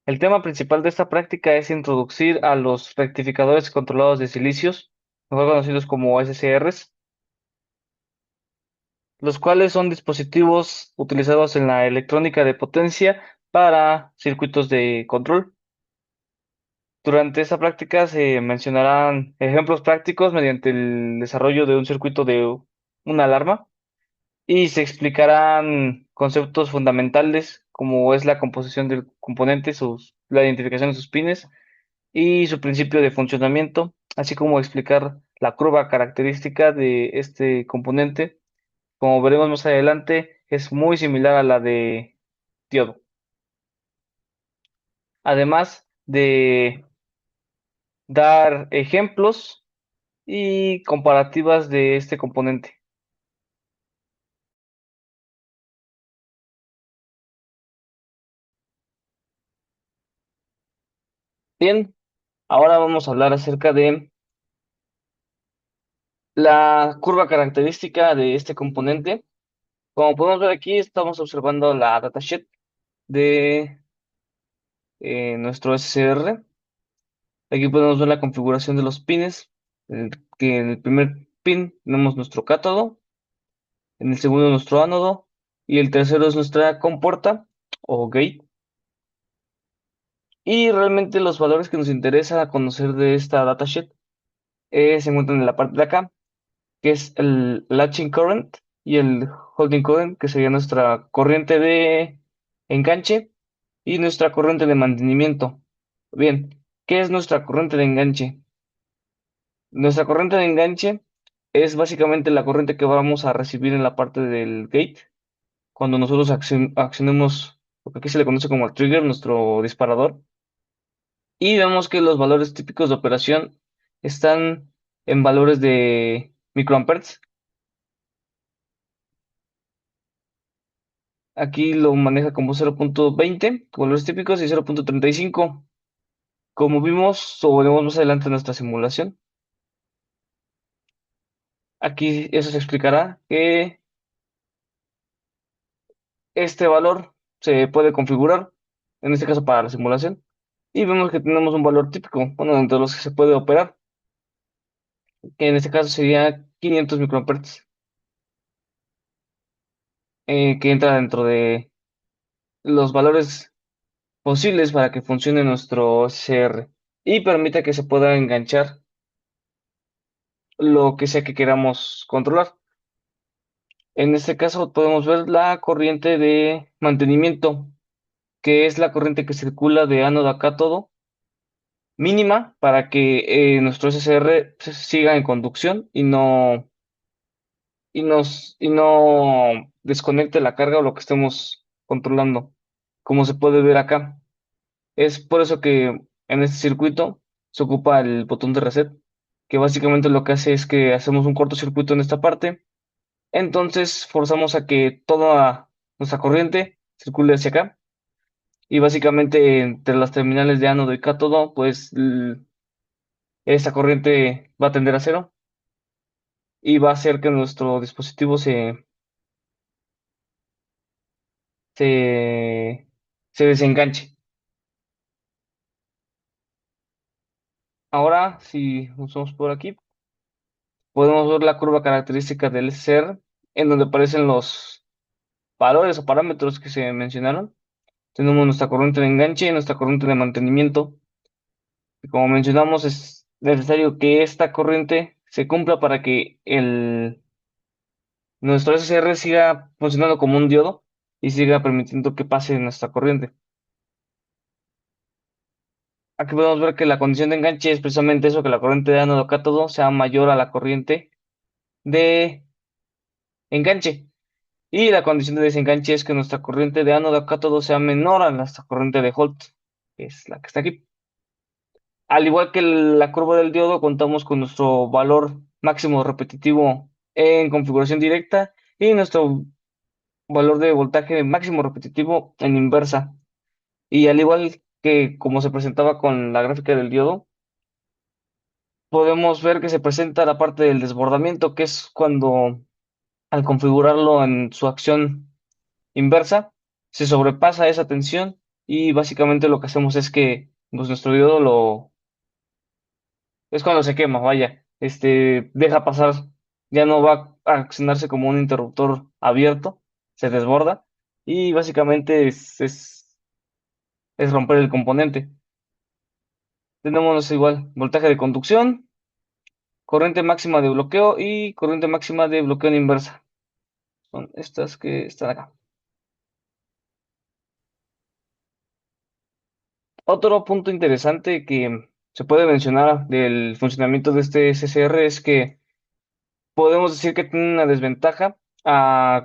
El tema principal de esta práctica es introducir a los rectificadores controlados de silicios, mejor conocidos como SCRs, los cuales son dispositivos utilizados en la electrónica de potencia para circuitos de control. Durante esta práctica se mencionarán ejemplos prácticos mediante el desarrollo de un circuito de una alarma y se explicarán conceptos fundamentales como es la composición del componente, la identificación de sus pines y su principio de funcionamiento, así como explicar la curva característica de este componente. Como veremos más adelante, es muy similar a la de diodo. Además de dar ejemplos y comparativas de este componente. Bien, ahora vamos a hablar acerca de la curva característica de este componente. Como podemos ver aquí, estamos observando la datasheet de nuestro SCR. Aquí podemos ver la configuración de los pines, que en el primer pin tenemos nuestro cátodo, en el segundo nuestro ánodo y el tercero es nuestra compuerta o gate. Y realmente los valores que nos interesa conocer de esta datasheet se encuentran en la parte de acá, que es el latching current y el holding current, que sería nuestra corriente de enganche y nuestra corriente de mantenimiento. Bien, ¿qué es nuestra corriente de enganche? Nuestra corriente de enganche es básicamente la corriente que vamos a recibir en la parte del gate cuando nosotros accionemos lo que aquí se le conoce como el trigger, nuestro disparador, y vemos que los valores típicos de operación están en valores de microamperes. Aquí lo maneja como 0.20 valores típicos y 0.35. Como vimos o veremos más adelante en nuestra simulación, aquí eso se explicará que este valor se puede configurar, en este caso para la simulación, y vemos que tenemos un valor típico, bueno, entre los que se puede operar, que en este caso sería 500 microamperes, que entra dentro de los valores posibles para que funcione nuestro CR y permita que se pueda enganchar lo que sea que queramos controlar. En este caso podemos ver la corriente de mantenimiento, que es la corriente que circula de ánodo a cátodo mínima para que nuestro SCR siga en conducción y no desconecte la carga o lo que estemos controlando, como se puede ver acá. Es por eso que en este circuito se ocupa el botón de reset, que básicamente lo que hace es que hacemos un cortocircuito en esta parte, entonces forzamos a que toda nuestra corriente circule hacia acá. Y básicamente entre las terminales de ánodo y cátodo, pues esta corriente va a tender a cero y va a hacer que nuestro dispositivo se, se desenganche. Ahora, si usamos por aquí, podemos ver la curva característica del SCR, en donde aparecen los valores o parámetros que se mencionaron. Tenemos nuestra corriente de enganche y nuestra corriente de mantenimiento. Y como mencionamos, es necesario que esta corriente se cumpla para que nuestro SCR siga funcionando como un diodo y siga permitiendo que pase nuestra corriente. Aquí podemos ver que la condición de enganche es precisamente eso, que la corriente de ánodo a cátodo sea mayor a la corriente de enganche. Y la condición de desenganche es que nuestra corriente de ánodo a cátodo sea menor a nuestra corriente de Holt, que es la que está aquí. Al igual que la curva del diodo, contamos con nuestro valor máximo repetitivo en configuración directa y nuestro valor de voltaje máximo repetitivo en inversa. Y al igual que como se presentaba con la gráfica del diodo, podemos ver que se presenta la parte del desbordamiento, que es cuando al configurarlo en su acción inversa, se sobrepasa esa tensión y básicamente lo que hacemos es que pues, nuestro diodo es cuando se quema, vaya, deja pasar, ya no va a accionarse como un interruptor abierto, se desborda y básicamente es romper el componente. Tenemos igual voltaje de conducción, corriente máxima de bloqueo y corriente máxima de bloqueo en inversa. Son estas que están acá. Otro punto interesante que se puede mencionar del funcionamiento de este SSR es que podemos decir que tiene una desventaja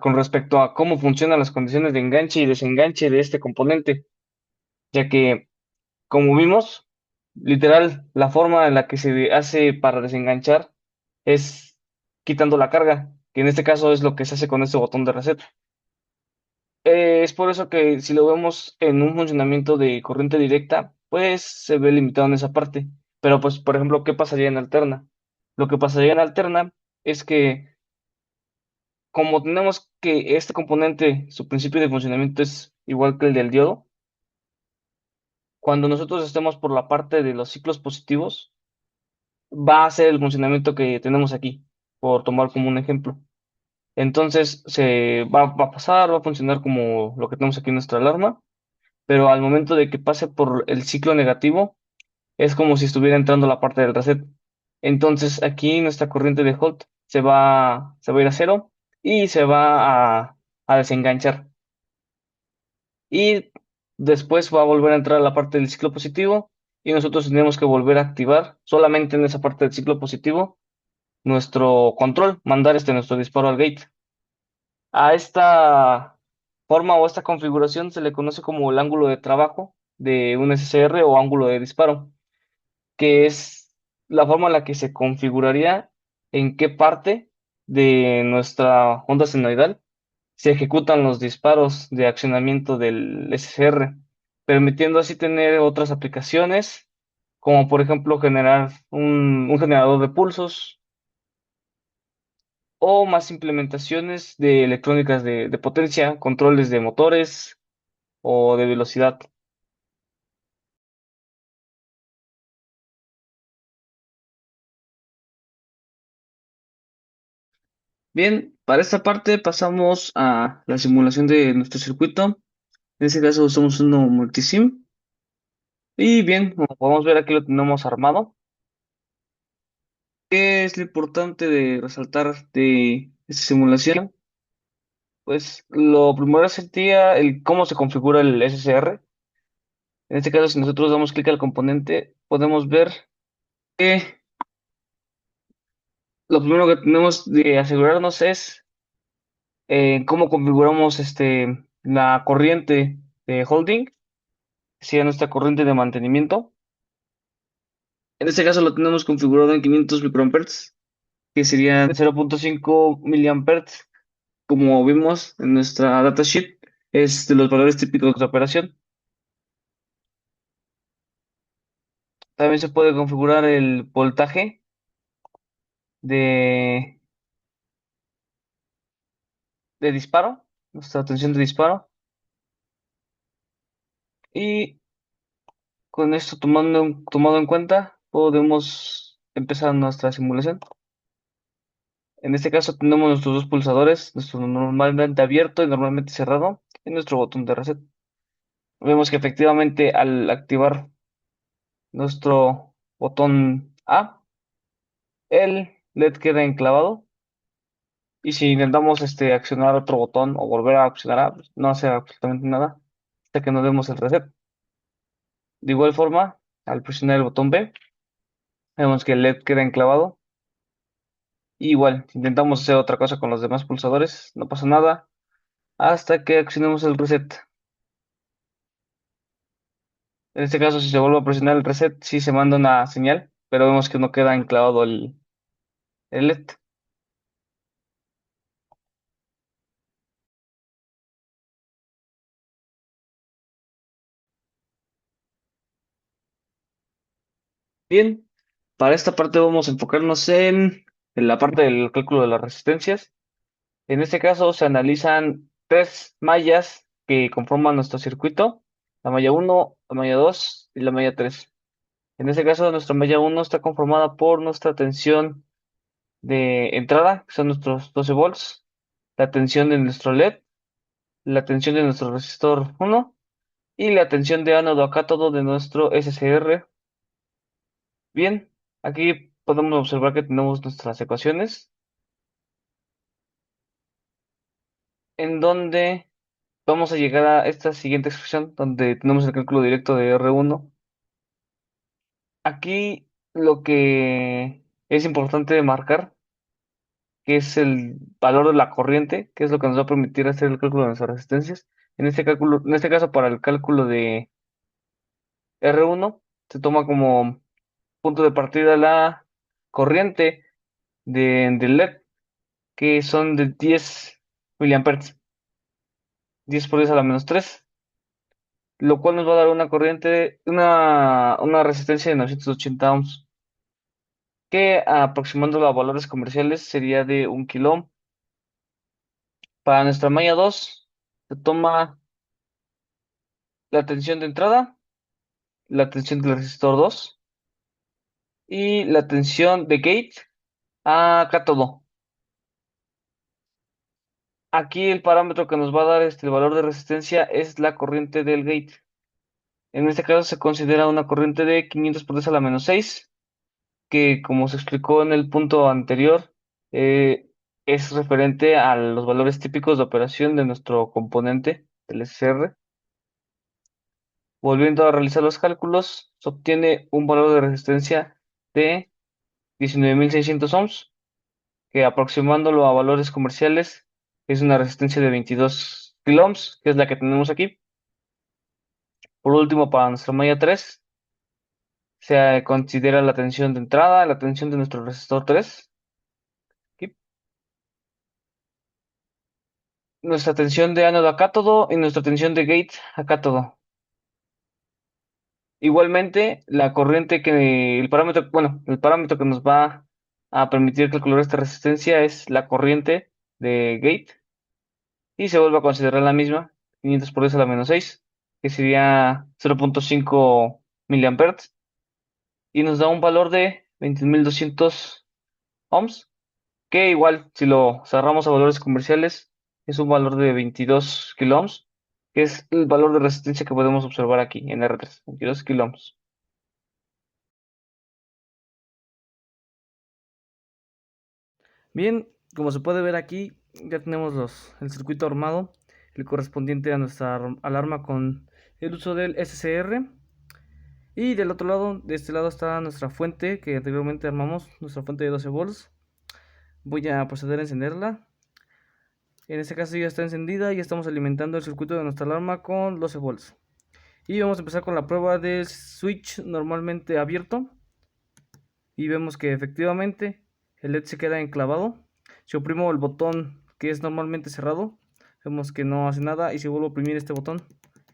con respecto a cómo funcionan las condiciones de enganche y desenganche de este componente, ya que, como vimos, literal, la forma en la que se hace para desenganchar es quitando la carga, que en este caso es lo que se hace con este botón de reset. Es por eso que si lo vemos en un funcionamiento de corriente directa, pues se ve limitado en esa parte. Pero pues, por ejemplo, ¿qué pasaría en alterna? Lo que pasaría en alterna es que como tenemos que este componente, su principio de funcionamiento es igual que el del diodo, cuando nosotros estemos por la parte de los ciclos positivos, va a ser el funcionamiento que tenemos aquí, por tomar como un ejemplo. Entonces va a pasar, va a funcionar como lo que tenemos aquí en nuestra alarma, pero al momento de que pase por el ciclo negativo, es como si estuviera entrando la parte del reset. Entonces aquí nuestra corriente de Holt se va a ir a cero y se va a desenganchar. Y después va a volver a entrar a la parte del ciclo positivo y nosotros tenemos que volver a activar solamente en esa parte del ciclo positivo nuestro control, mandar nuestro disparo al gate. A esta forma o esta configuración se le conoce como el ángulo de trabajo de un SSR o ángulo de disparo, que es la forma en la que se configuraría en qué parte de nuestra onda senoidal se ejecutan los disparos de accionamiento del SCR, permitiendo así tener otras aplicaciones, como por ejemplo generar un generador de pulsos o más implementaciones de electrónicas de potencia, controles de motores o de velocidad. Bien, para esta parte pasamos a la simulación de nuestro circuito. En este caso usamos uno multisim. Y bien, como podemos ver aquí lo tenemos armado. ¿Qué es lo importante de resaltar de esta simulación? Pues lo primero sería el cómo se configura el SSR. En este caso, si nosotros damos clic al componente, podemos ver que lo primero que tenemos de asegurarnos es cómo configuramos la corriente de holding, que sería nuestra corriente de mantenimiento. En este caso lo tenemos configurado en 500 microamperes, que serían 0.5 miliamperes, como vimos en nuestra datasheet, es de los valores típicos de operación. También se puede configurar el voltaje de, de disparo, nuestra tensión de disparo. Y con esto tomado en cuenta, podemos empezar nuestra simulación. En este caso tenemos nuestros dos pulsadores, nuestro normalmente abierto y normalmente cerrado, y nuestro botón de reset. Vemos que efectivamente al activar nuestro botón A, el LED queda enclavado. Y si intentamos accionar otro botón o volver a accionar A, pues, no hace absolutamente nada hasta que no demos el reset. De igual forma, al presionar el botón B, vemos que el LED queda enclavado. Y igual, si intentamos hacer otra cosa con los demás pulsadores, no pasa nada hasta que accionemos el reset. En este caso, si se vuelve a presionar el reset, sí se manda una señal, pero vemos que no queda enclavado el LED. Bien, para esta parte vamos a enfocarnos en la parte del cálculo de las resistencias. En este caso se analizan tres mallas que conforman nuestro circuito la malla uno, la malla 2 y la malla 3. En este caso, nuestra malla uno está conformada por nuestra tensión de entrada, que son nuestros 12 volts, la tensión de nuestro LED, la tensión de nuestro resistor uno y la tensión de ánodo a cátodo de nuestro SCR. Bien, aquí podemos observar que tenemos nuestras ecuaciones, en donde vamos a llegar a esta siguiente expresión, donde tenemos el cálculo directo de R1. Aquí lo que es importante marcar, que es el valor de la corriente, que es lo que nos va a permitir hacer el cálculo de nuestras resistencias. En este caso, para el cálculo de R1, se toma como punto de partida la corriente del LED, que son de 10 miliamperes, 10 por 10 a la menos 3, lo cual nos va a dar una corriente, una resistencia de 980 ohms, que aproximándolo a valores comerciales sería de 1 kilo ohm. Para nuestra malla 2 se toma la tensión de entrada, la tensión del resistor 2 y la tensión de gate a cátodo. Aquí el parámetro que nos va a dar el valor de resistencia es la corriente del gate. En este caso se considera una corriente de 500 por 10 a la menos 6, que como se explicó en el punto anterior, es referente a los valores típicos de operación de nuestro componente del SR. Volviendo a realizar los cálculos, se obtiene un valor de resistencia de 19.600 ohms, que aproximándolo a valores comerciales es una resistencia de 22 kilo ohms, que es la que tenemos aquí. Por último, para nuestra malla 3, se considera la tensión de entrada, la tensión de nuestro resistor 3, aquí, nuestra tensión de ánodo a cátodo y nuestra tensión de gate a cátodo. Igualmente, el parámetro que nos va a permitir calcular esta resistencia es la corriente de gate y se vuelve a considerar la misma, 500 por 10 a la menos 6, que sería 0.5 miliamperes y nos da un valor de 21.200 ohms, que igual, si lo cerramos a valores comerciales, es un valor de 22 kilo ohms, que es el valor de resistencia que podemos observar aquí en R3, 22 kilo ohms. Bien, como se puede ver aquí, ya tenemos el circuito armado, el correspondiente a nuestra alarma con el uso del SCR. Y del otro lado, de este lado está nuestra fuente que anteriormente armamos, nuestra fuente de 12 volts. Voy a proceder a encenderla. En este caso ya está encendida y estamos alimentando el circuito de nuestra alarma con 12 volts. Y vamos a empezar con la prueba del switch normalmente abierto. Y vemos que efectivamente el LED se queda enclavado. Si oprimo el botón que es normalmente cerrado, vemos que no hace nada. Y si vuelvo a oprimir este botón,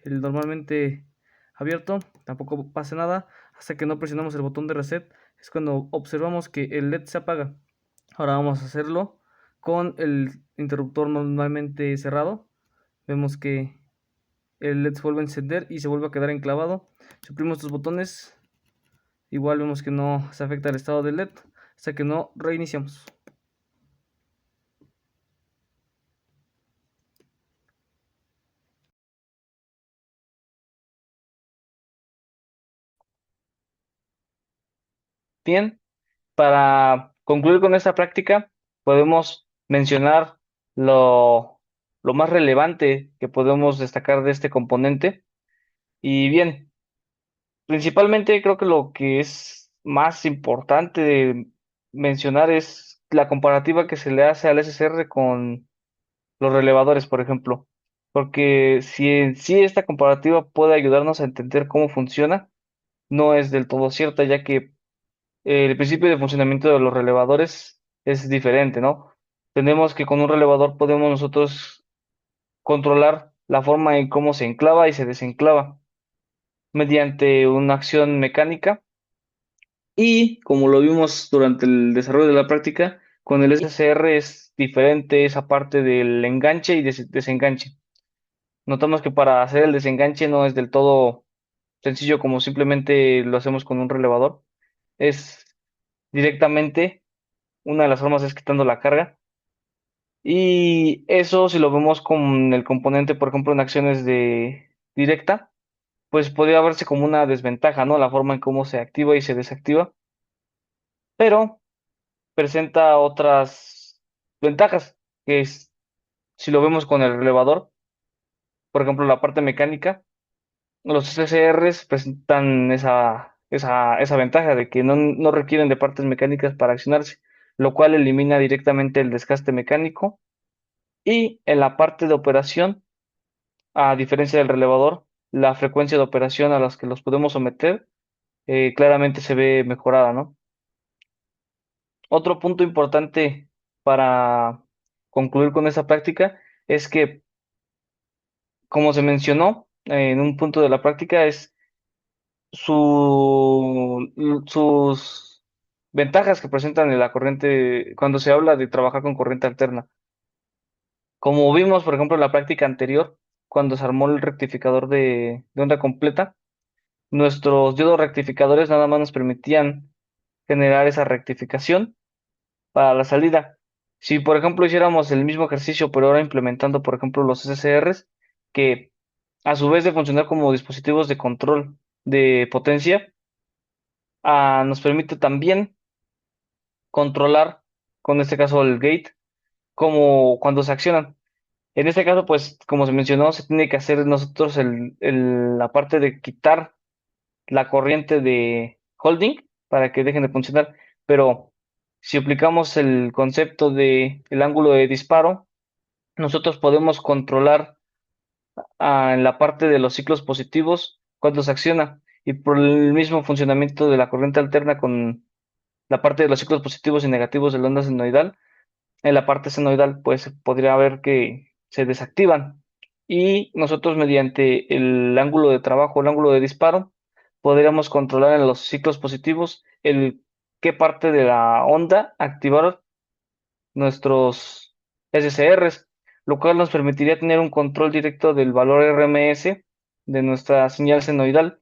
el normalmente abierto, tampoco pasa nada. Hasta que no presionamos el botón de reset, es cuando observamos que el LED se apaga. Ahora vamos a hacerlo con el interruptor normalmente cerrado. Vemos que el LED se vuelve a encender y se vuelve a quedar enclavado. Si oprimo estos botones, igual vemos que no se afecta el estado del LED hasta que no reiniciamos. Bien, para concluir con esta práctica, podemos mencionar lo más relevante que podemos destacar de este componente. Y bien, principalmente creo que lo que es más importante de mencionar es la comparativa que se le hace al SSR con los relevadores, por ejemplo. Porque si en sí esta comparativa puede ayudarnos a entender cómo funciona, no es del todo cierta, ya que el principio de funcionamiento de los relevadores es diferente, ¿no? Tenemos que con un relevador podemos nosotros controlar la forma en cómo se enclava y se desenclava mediante una acción mecánica. Y como lo vimos durante el desarrollo de la práctica, con el SCR es diferente esa parte del enganche y desenganche. Notamos que para hacer el desenganche no es del todo sencillo como simplemente lo hacemos con un relevador. Es directamente, una de las formas es quitando la carga. Y eso, si lo vemos con el componente, por ejemplo, en acciones de directa, pues podría verse como una desventaja, ¿no? La forma en cómo se activa y se desactiva, pero presenta otras ventajas, que es, si lo vemos con el relevador, por ejemplo, la parte mecánica, los CCRs presentan esa ventaja de que no requieren de partes mecánicas para accionarse, lo cual elimina directamente el desgaste mecánico. Y en la parte de operación, a diferencia del relevador, la frecuencia de operación a las que los podemos someter claramente se ve mejorada, ¿no? Otro punto importante para concluir con esa práctica es que, como se mencionó en un punto de la práctica, es sus ventajas que presentan en la corriente cuando se habla de trabajar con corriente alterna. Como vimos, por ejemplo, en la práctica anterior, cuando se armó el rectificador de onda completa, nuestros diodos rectificadores nada más nos permitían generar esa rectificación para la salida. Si, por ejemplo, hiciéramos el mismo ejercicio, pero ahora implementando, por ejemplo, los SCRs, que a su vez de funcionar como dispositivos de control de potencia, nos permite también controlar, con este caso el gate, como cuando se accionan. En este caso, pues, como se mencionó, se tiene que hacer nosotros la parte de quitar la corriente de holding para que dejen de funcionar. Pero si aplicamos el concepto de el ángulo de disparo, nosotros podemos controlar en la parte de los ciclos positivos cuando se acciona. Y por el mismo funcionamiento de la corriente alterna con la parte de los ciclos positivos y negativos de la onda senoidal, en la parte senoidal, pues podría haber que se desactivan. Y nosotros mediante el ángulo de trabajo, el ángulo de disparo, podríamos controlar en los ciclos positivos qué parte de la onda activar nuestros SCRs, lo cual nos permitiría tener un control directo del valor RMS de nuestra señal senoidal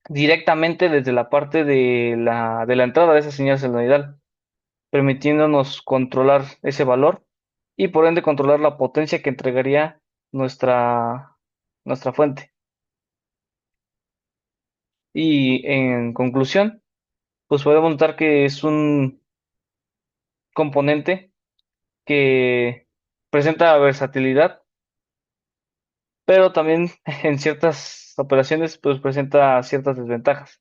directamente desde la parte de la entrada de esa señal senoidal, permitiéndonos controlar ese valor y por ende controlar la potencia que entregaría nuestra fuente. Y en conclusión, pues podemos notar que es un componente que presenta versatilidad, pero también en ciertas operaciones pues presenta ciertas desventajas.